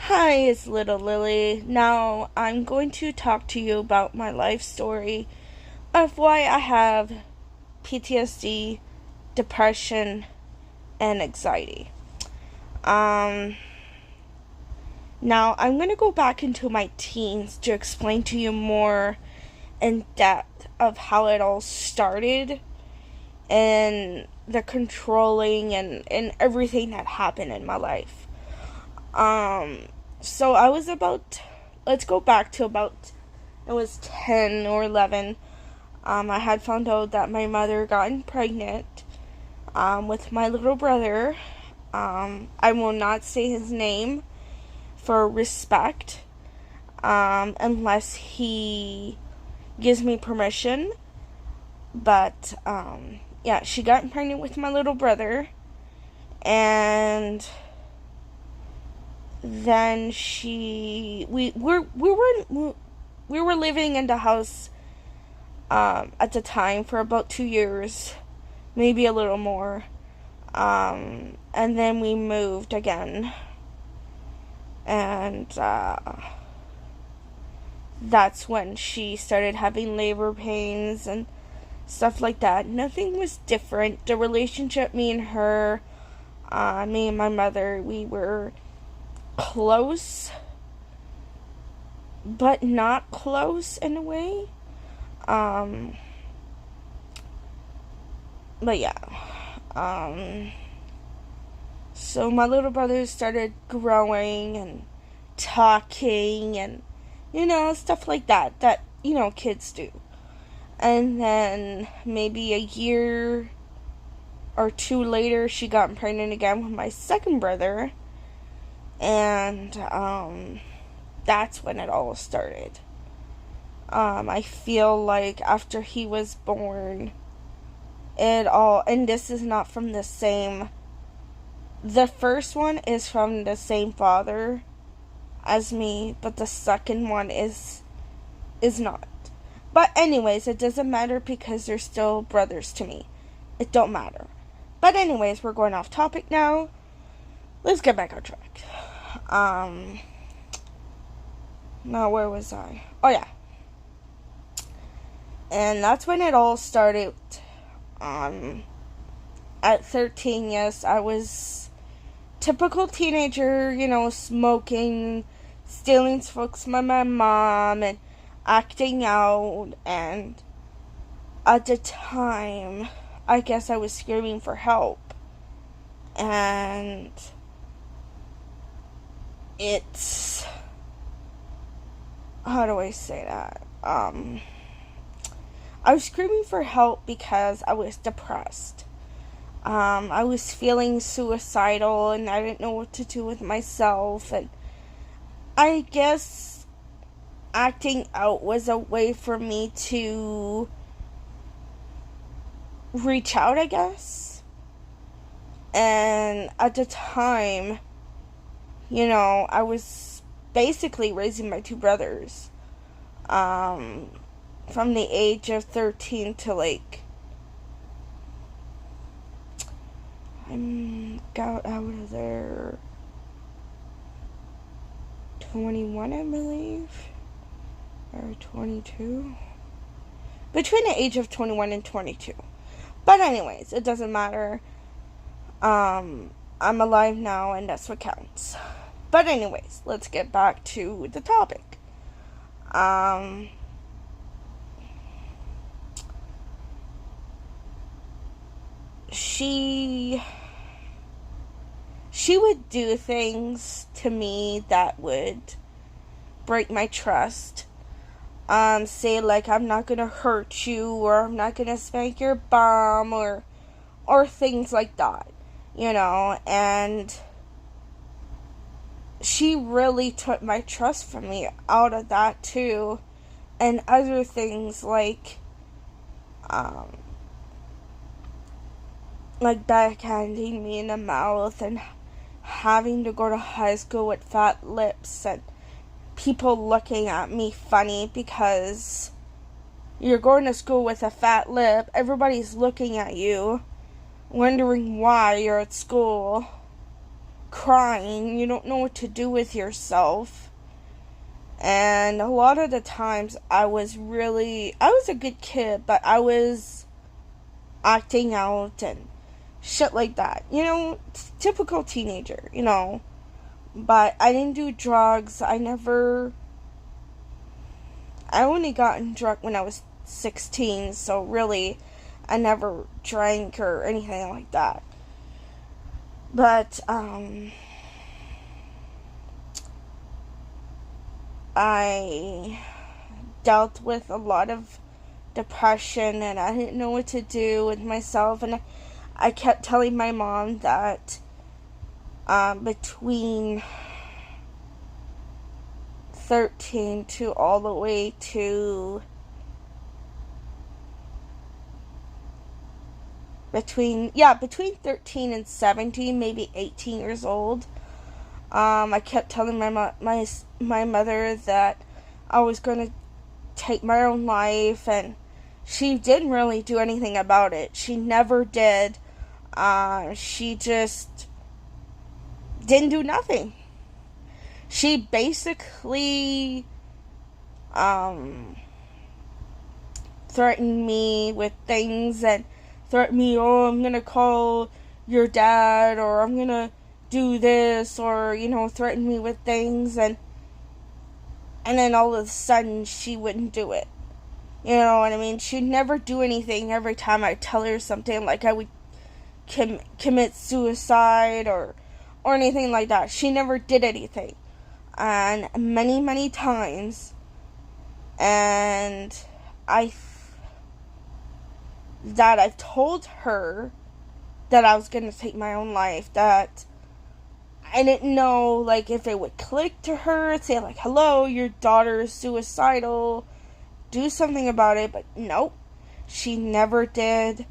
Hi, it's Little Lily. Now I'm going to talk to you about my life story of why I have PTSD, depression, and anxiety. Um, Now I'm going to go back into my teens to explain to you more in depth of how it all started and the controlling and everything that happened in my life. So I was let's go back to about, it was 10 or 11. I had found out that my mother gotten pregnant, with my little brother. I will not say his name for respect, unless he gives me permission. But, yeah, she got pregnant with my little brother, and then we were living in the house at the time for about 2 years, maybe a little more, and then we moved again, and that's when she started having labor pains and stuff like that. Nothing was different. The relationship, me and her, me and my mother, we were close, but not close in a way. But yeah. So my little brother started growing and talking and, stuff like that, kids do. And then maybe a year or two later, she got pregnant again with my second brother. And that's when it all started. I feel like after he was born, and this is not from the first one is from the same father as me, but the second one is not. But anyways, it doesn't matter because they're still brothers to me. It don't matter. But anyways, we're going off topic now. Let's get back on track. Now where was I? Oh yeah. And that's when it all started. At 13, yes, I was typical teenager, smoking, stealing books from my mom, and acting out. And at the time, I guess I was screaming for help. And it's, how do I say that? I was screaming for help because I was depressed. I was feeling suicidal and I didn't know what to do with myself, and I guess acting out was a way for me to reach out, I guess. And at the time, I was basically raising my two brothers. From the age of 13 to I got out of there 21, I believe, or 22, between the age of 21 and 22. But anyways, it doesn't matter. I'm alive now, and that's what counts. But anyways, let's get back to the topic. She would do things to me that would break my trust. Say like, I'm not gonna hurt you, or I'm not gonna spank your bum, or things like that, and she really took my trust from me out of that too, and other things like backhanding me in the mouth and having to go to high school with fat lips and people looking at me funny because you're going to school with a fat lip. Everybody's looking at you, wondering why you're at school, crying. You don't know what to do with yourself. And a lot of the times I was a good kid, but I was acting out and shit like that. Typical teenager, But I didn't do drugs. I only got drunk when I was 16, so really, I never drank or anything like that. But, I dealt with a lot of depression, and I didn't know what to do with myself, and I kept telling my mom that, between 13 to all the way to between 13 and 17, maybe 18 years old, I kept telling my mother that I was going to take my own life, and she didn't really do anything about it. She never did. She just didn't do nothing. She basically threatened me with things, and threatened me, oh, I'm gonna call your dad, or I'm gonna do this, or, threatened me with things, and then all of a sudden she wouldn't do it. You know what I mean? She'd never do anything every time I tell her something, like I would commit suicide or anything like that. She never did anything. And many, many times, and I've told her that I was going to take my own life, that I didn't know, like, if it would click to her, say, like, hello, your daughter is suicidal, do something about it, but nope, she never did.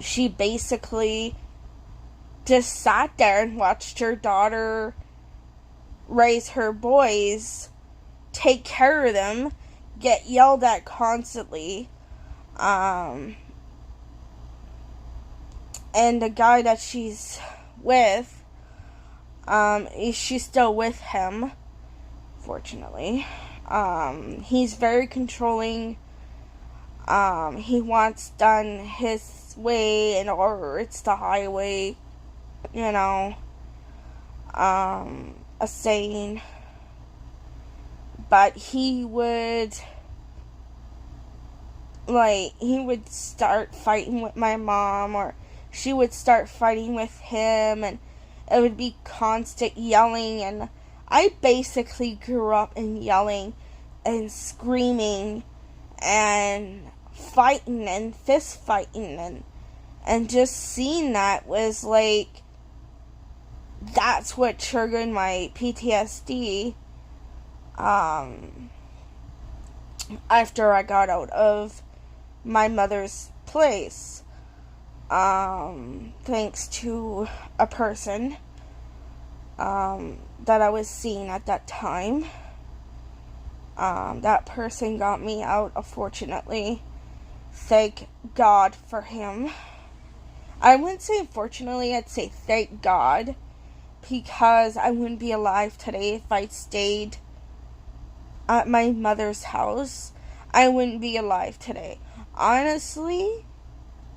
She basically just sat there and watched her daughter raise her boys, take care of them, get yelled at constantly, and the guy that she's with, she's still with him, fortunately. He's very controlling. He wants done his way, or it's the highway, a saying. But he would start fighting with my mom, or she would start fighting with him, and it would be constant yelling. And I basically grew up in yelling and screaming and fighting and fist fighting, and just seeing that was like, that's what triggered my PTSD. After I got out of my mother's place, thanks to a person that I was seeing at that time. That person got me out, unfortunately. Thank God for him. I wouldn't say unfortunately, I'd say thank God, because I wouldn't be alive today if I'd stayed at my mother's house. I wouldn't be alive today. Honestly,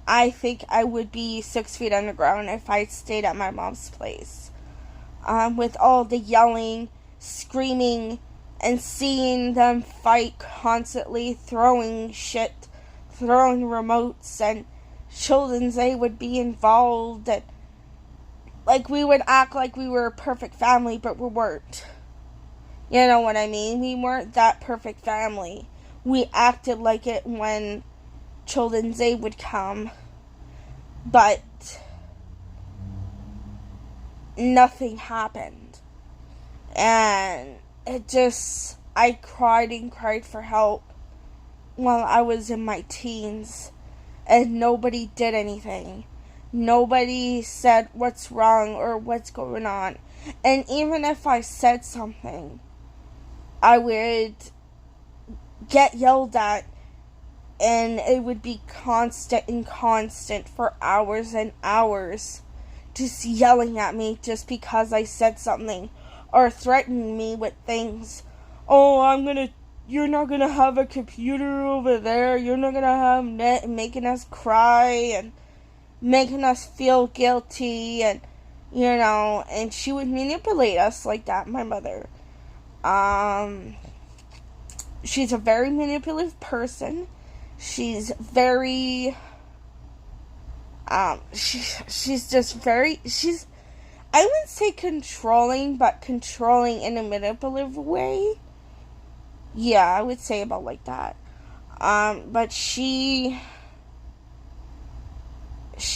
I think I would be 6 feet underground if I'd stayed at my mom's place. With all the yelling, screaming, and seeing them fight constantly, throwing shit, throwing remotes, and children's they would be involved, and like we would act like we were a perfect family, but we weren't. You know what I mean? We weren't that perfect family. We acted like it when children's aid would come, but nothing happened. And I cried and cried for help while I was in my teens, and nobody did anything. Nobody said what's wrong or what's going on. And even if I said something, I would get yelled at, and it would be constant for hours and hours just yelling at me just because I said something, or threatening me with things. Oh, you're not gonna have a computer over there, you're not gonna have net, making us cry and making us feel guilty, and and she would manipulate us like that, my mother. She's a very manipulative person. She's very, she's just very, I wouldn't say controlling, but controlling in a manipulative way. Yeah, I would say about like that. But she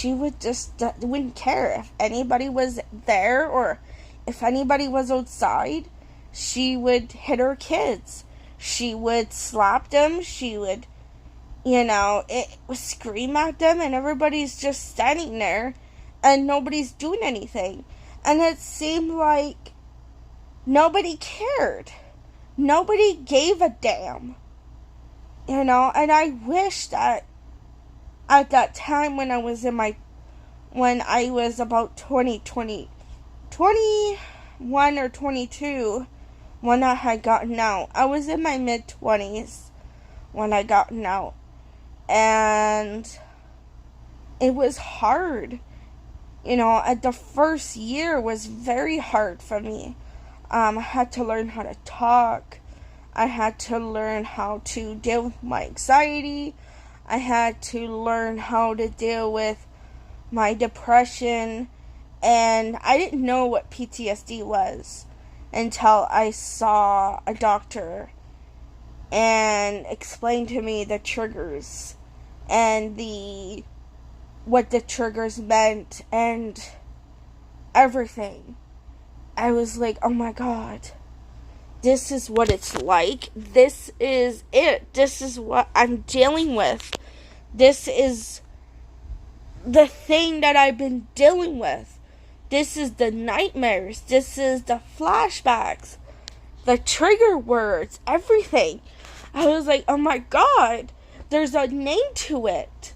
would just wouldn't care if anybody was there or if anybody was outside. She would hit her kids. She would slap them. She would, scream at them, and everybody's just standing there and nobody's doing anything. And it seemed like nobody cared. Nobody gave a damn. And I wish that at that time when I was about 21 or 22, when I had gotten out. I was in my mid-20s when I gotten out. And it was hard. The first year was very hard for me. I had to learn how to talk. I had to learn how to deal with my anxiety. I had to learn how to deal with my depression. And I didn't know what PTSD was until I saw a doctor and explained to me the triggers and what the triggers meant and everything. I was like, oh my God, this is what it's like. This is it. This is what I'm dealing with. This is the thing that I've been dealing with. This is the nightmares. This is the flashbacks. The trigger words. Everything. I was like, oh my God. There's a name to it.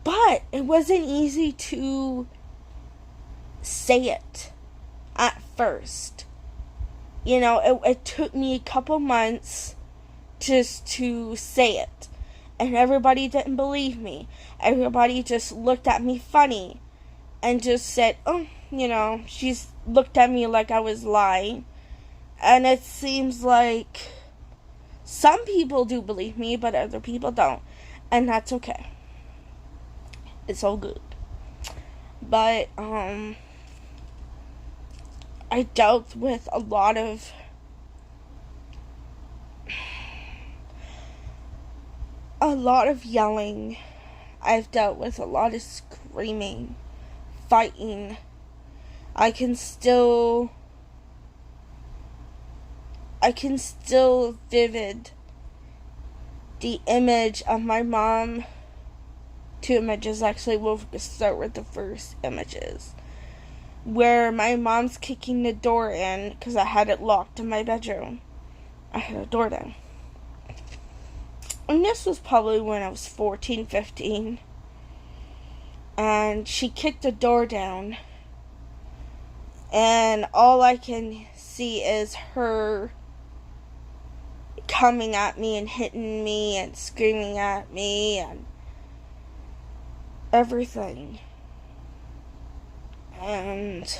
But it wasn't easy to say it at first. It took me a couple months just to say it. And everybody didn't believe me. Everybody just looked at me funny. And just said, oh, she's looked at me like I was lying. And it seems like some people do believe me, but other people don't. And that's okay. It's all good. But, I dealt with a lot of yelling. I've dealt with a lot of screaming, fighting. I can still vivid the image of my mom. 2 images, actually. We'll start with the first images, where my mom's kicking the door in because I had it locked in my bedroom. I had a door down. And this was probably when I was 14, 15. And she kicked the door down. And all I can see is her coming at me and hitting me and screaming at me and everything. And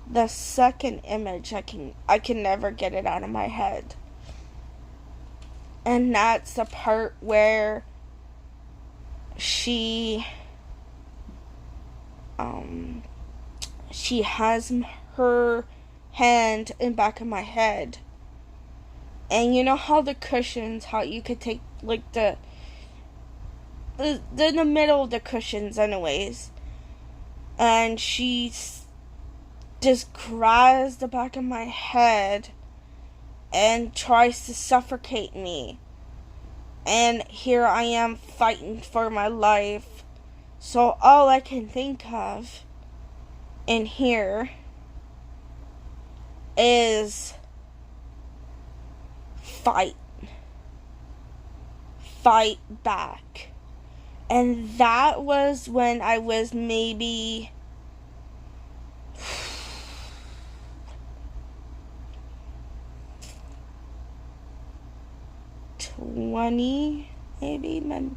the second image, I can never get it out of my head. And that's the part where she has her hand in back of my head. And you know how the cushions, how you could take like the middle of the cushions anyways. And she just grabs the back of my head and tries to suffocate me. And here I am fighting for my life. So all I can think of in here is fight back. And that was when I was maybe 20, maybe, 20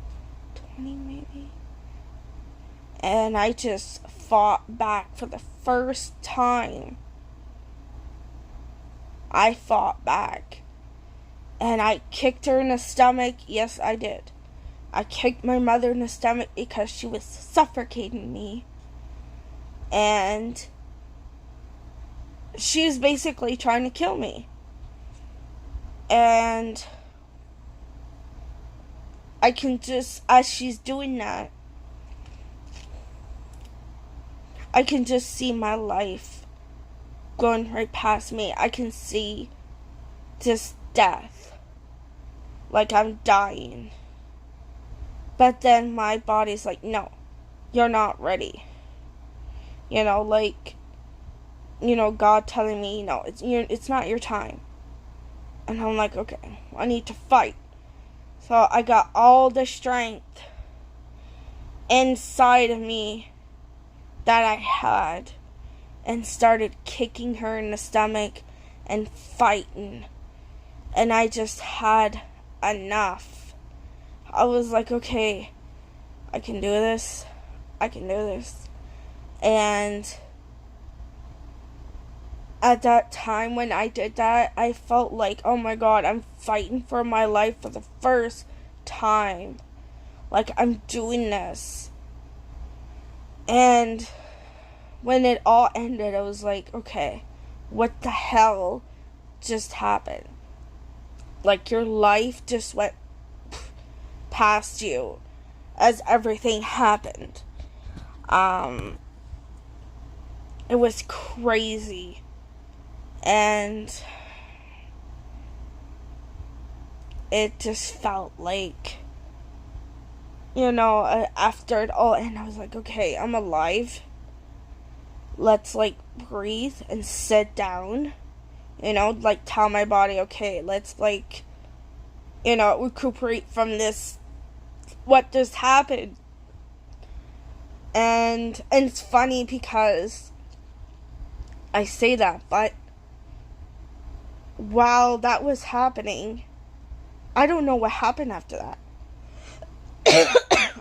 maybe. And I just fought back for the first time. I fought back. And I kicked her in the stomach. Yes, I did. I kicked my mother in the stomach because she was suffocating me. And she was basically trying to kill me. And I can just, as she's doing that, I can just see my life going right past me. I can see just death. Like I'm dying. But then my body's like, no, you're not ready. God telling me, no, it's not your time. And I'm like, okay, I need to fight. So I got all the strength inside of me that I had and started kicking her in the stomach and fighting. And I just had enough. I was like, okay, I can do this. And at that time when I did that, I felt like, oh my God, I'm fighting for my life for the first time. Like, I'm doing this. And when it all ended, I was like, okay, what the hell just happened? Like, your life just went past you as everything happened. It was crazy. And it just felt like, after it all ended, I was like, okay, I'm alive. Let's, breathe and sit down. Tell my body, okay, let's, recuperate from this, what just happened. And it's funny because I say that, but while that was happening, I don't know what happened after that.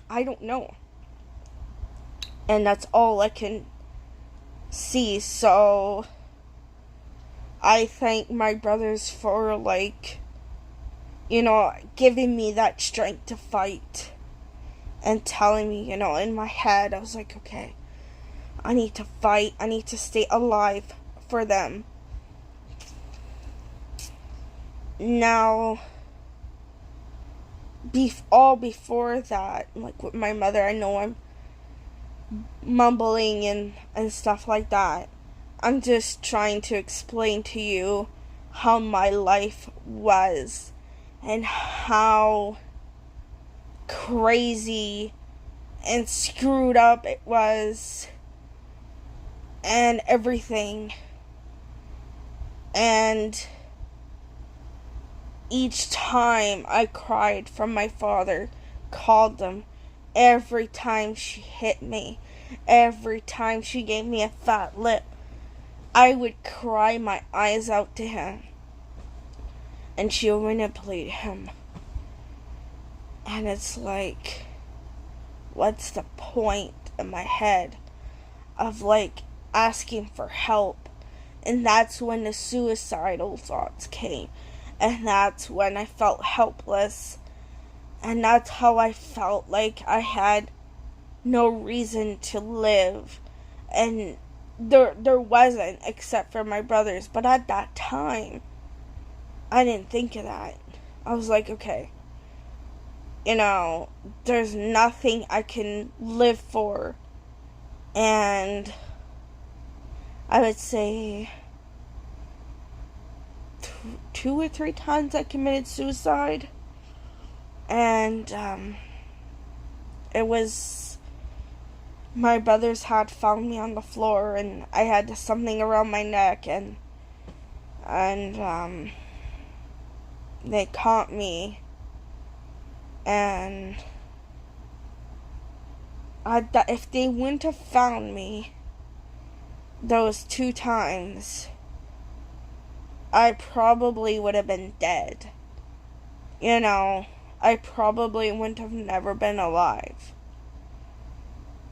I don't know. And that's all I can see. So I thank my brothers for giving me that strength to fight and telling me, in my head, I was like, okay, I need to fight. I need to stay alive for them. Now, before that, with my mother, I know I'm mumbling and stuff like that. I'm just trying to explain to you how my life was and how crazy and screwed up it was and everything. And each time I cried from my father, called them, every time she hit me, every time she gave me a fat lip, I would cry my eyes out to him. And she would manipulate him. And it's like, what's the point in my head of asking for help? And that's when the suicidal thoughts came. And that's when I felt helpless. And that's how I felt like I had no reason to live. And there wasn't, except for my brothers. But at that time, I didn't think of that. I was like, okay, there's nothing I can live for. And I would say 2 or 3 times I committed suicide. And it was, my brothers had found me on the floor, and I had something around my neck, and they caught me, and if they wouldn't have found me those 2 times, I probably would have been dead. you know, I probably wouldn't have never been alive.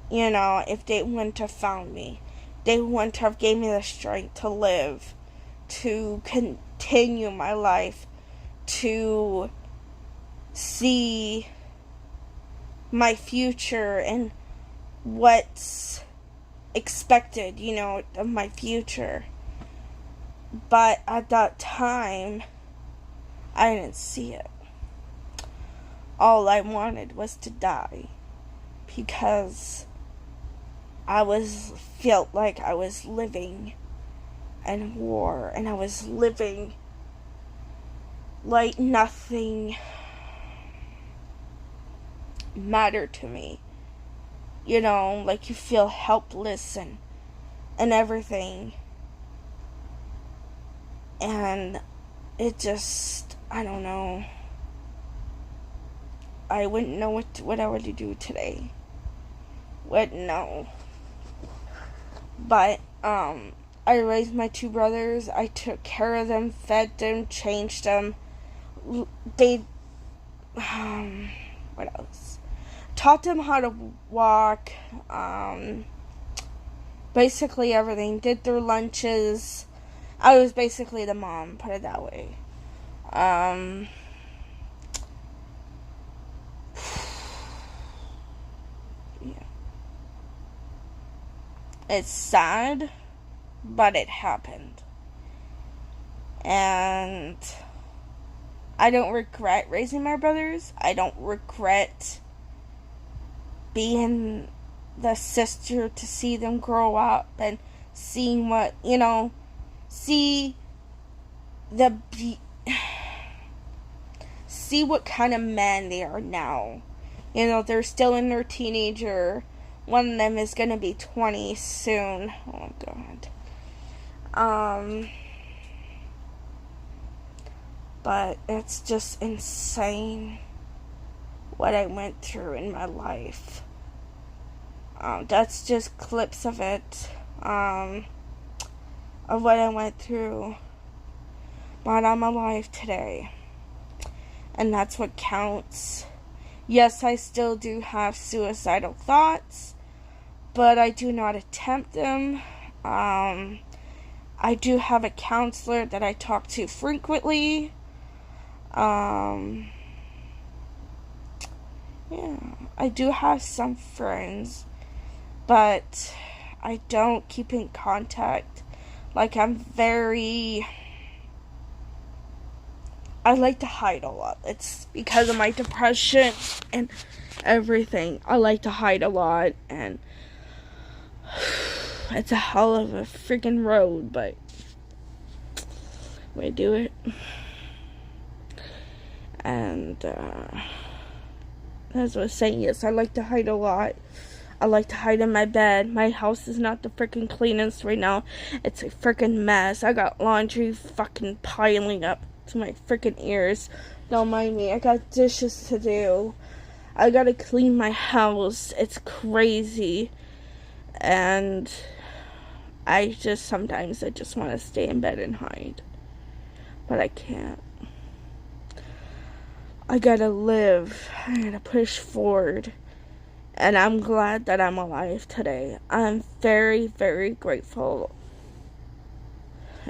You know, if they wouldn't have found me. They wouldn't have gave me the strength to live, to continue my life, to see my future and what's expected, you know, of my future. But at that time, I didn't see it. All I wanted was to die, because I felt like I was living in war, and I was living like nothing mattered to me. You know, like you feel helpless and everything. And it just, I don't know. I wouldn't know what I would do today. Wouldn't know. But, I raised my 2 brothers. I took care of them, fed them, changed them. They, what else? Taught them how to walk. Basically everything. Did their lunches. I was basically the mom, put it that way. Yeah. It's sad, but it happened. And I don't regret raising my brothers. I don't regret being the sister to see them grow up and seeing what, you know, see what kind of men they are now. You know, they're still in their teenager. One of them is gonna be 20 soon. Oh God. But it's just insane what I went through in my life. That's just clips of it. Of what I went through. But I'm alive today. And that's what counts. Yes, I still do have suicidal thoughts, but I do not attempt them. I do have a counselor that I talk to frequently. Yeah, I do have some friends, but I don't keep in contact. Like, I like to hide a lot. It's because of my depression and everything. I like to hide a lot, and it's a hell of a freaking road, but we do it. And as I was saying, yes, I like to hide a lot. I like to hide in my bed. My house is not the freaking cleanest right now. It's a freaking mess. I got laundry fucking piling up to my freaking ears. Don't mind me. I got dishes to do. I gotta clean my house. It's crazy. And sometimes I just want to stay in bed and hide. But I can't. I gotta live. I gotta push forward. And I'm glad that I'm alive today. I'm very, very grateful.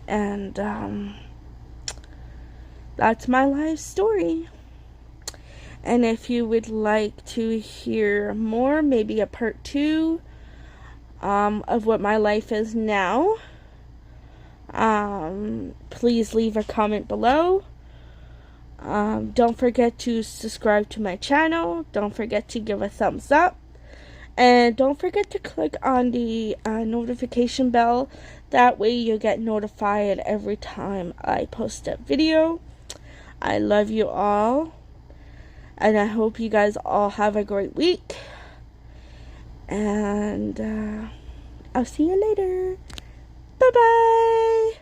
And, that's my life story. And if you would like to hear more, maybe a part 2 of what my life is now, please leave a comment below. Don't forget to subscribe to my channel. Don't forget to give a thumbs up. And don't forget to click on the notification bell. That way you'll get notified every time I post a video. I love you all. And I hope you guys all have a great week. And I'll see you later. Bye-bye.